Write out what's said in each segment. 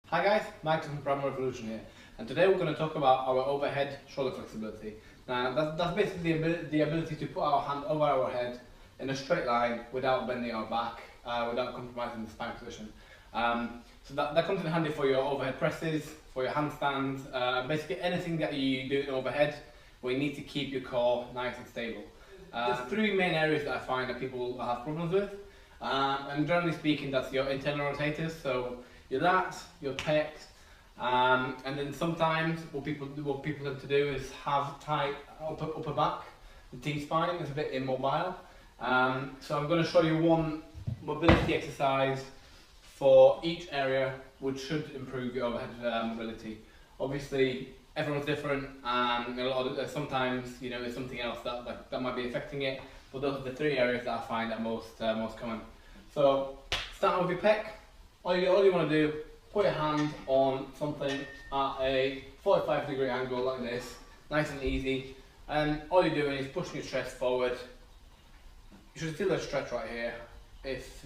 Hi guys, Mike from Primary Revolution here, and today we're going to talk about our overhead shoulder flexibility. Now that's basically the ability to put our hand over our head in a straight line without bending our back, without compromising the spine position. So that comes in handy for your overhead presses, for your handstands, basically anything that you do in overhead where you need to keep your core nice and stable. There's three main areas that I find that people have problems with, and generally speaking that's your internal rotators, so your lats, your pecs, and then sometimes what people tend to do is have tight upper back. The T-spine is a bit immobile. So I'm going to show you one mobility exercise for each area which should improve your overhead mobility. Obviously everyone's different, and sometimes there's something else that might be affecting it, but those are the three areas that I find are most common. So starting with your pec. All you want to do, put your hand on something at a 45-degree angle like this, nice and easy, and all you're doing is pushing your chest forward. You should feel a stretch right here if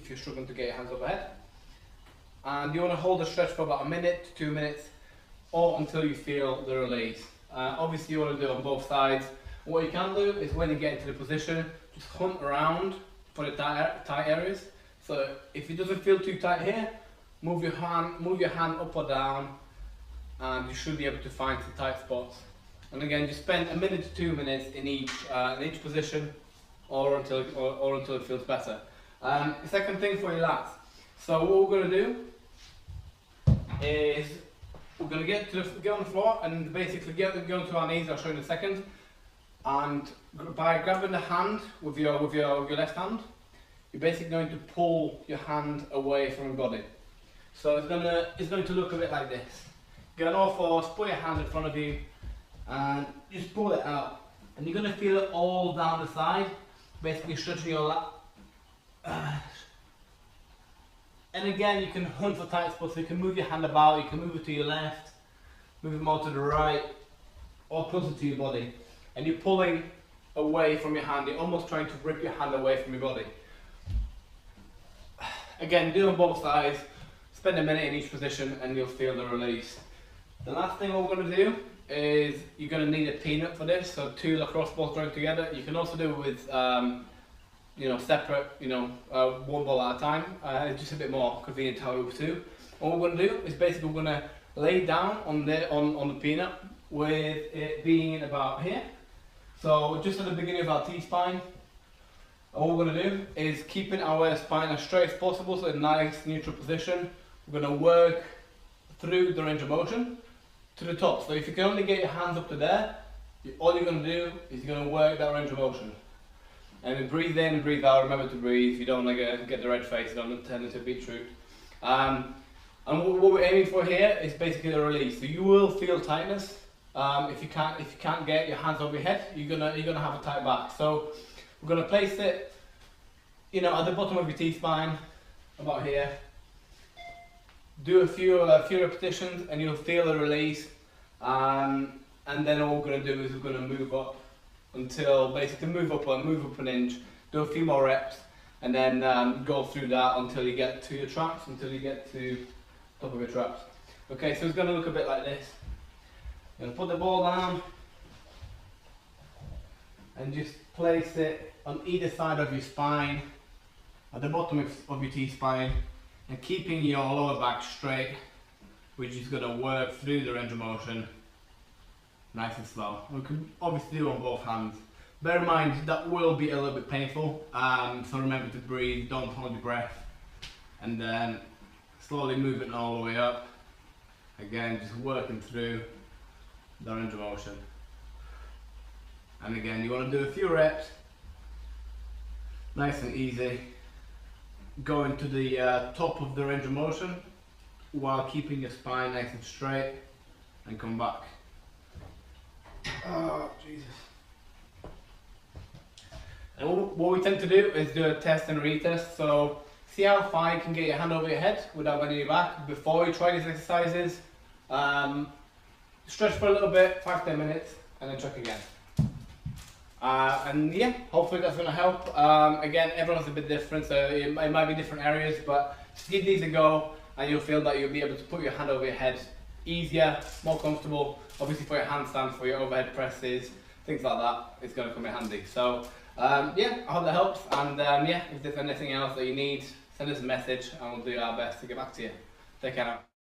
you're struggling to get your hands overhead. And you want to hold the stretch for about a minute to 2 minutes, or until you feel the release. Obviously you want to do it on both sides. What you can do is when you get into the position, just hunt around for the tight areas. So if it doesn't feel too tight here, move your hand up or down, and you should be able to find some tight spots. And again, just spend a minute to 2 minutes in each position, or until it feels better. The second thing for your lats. So what we're going to do is we're going to get on the floor and basically get onto our knees. I'll show you in a second. And by grabbing the hand with your left hand, you're basically going to pull your hand away from your body. So it's going to look a bit like this. Get on all fours, put your hand in front of you, and just pull it out. And you're going to feel it all down the side, basically stretching your lat. And again, you can hunt for tight spots. So you can move your hand about, you can move it to your left, move it more to the right, or closer to your body. And you're pulling away from your hand. You're almost trying to rip your hand away from your body. Again, do on both sides, spend a minute in each position and you'll feel the release. The last thing we're going to do is you're going to need a peanut for this, so two lacrosse balls joined together. You can also do it with separate, one ball at a time. It's just a bit more convenient how we do two. What we're going to do is basically we're going to lay down on the peanut with it being about here. So just at the beginning of our T-spine. All we're going to do is keeping our spine as straight as possible, so a nice neutral position. We're going to work through the range of motion to the top. So if you can only get your hands up to there, all you're going to do is you're going to work that range of motion. And then breathe in, breathe out. Remember to breathe. You don't want to get the red face. You don't turn into a beetroot. And what we're aiming for here is basically the release. So you will feel tightness. If you can't get your hands over your head, you're gonna have a tight back. So we're going to place it, at the bottom of your T-spine, about here. Do a few repetitions and you'll feel the release. And then all we're going to do is we're going to move up until, basically move up an inch, do a few more reps, and then go through that until you get to your traps, until you get to the top of your traps. Okay, so it's going to look a bit like this. You're going to put the ball down and just place it on either side of your spine, at the bottom of your T-spine, and keeping your lower back straight, which is going to work through the range of motion, nice and slow. We can obviously do on both hands. Bear in mind that will be a little bit painful, so remember to breathe, don't hold your breath, and then slowly move it all the way up. Again, just working through the range of motion. And again, you want to do a few reps, nice and easy, going to the top of the range of motion while keeping your spine nice and straight, and come back. Oh, Jesus. And what we tend to do is do a test and retest. So see how far you can get your hand over your head without bending your back before you try these exercises. Stretch for a little bit, 5-10 minutes, and then check again. And yeah, hopefully that's going to help. Again, everyone's a bit different, so it might be different areas, but just give these a go. and you'll feel that you'll be able to put your hand over your head easier, more comfortable. Obviously for your handstands, for your overhead presses, things like that, it's going to come in handy. So yeah, I hope that helps, and yeah, if there's anything else that you need, send us a message and we'll do our best to get back to you. Take care now.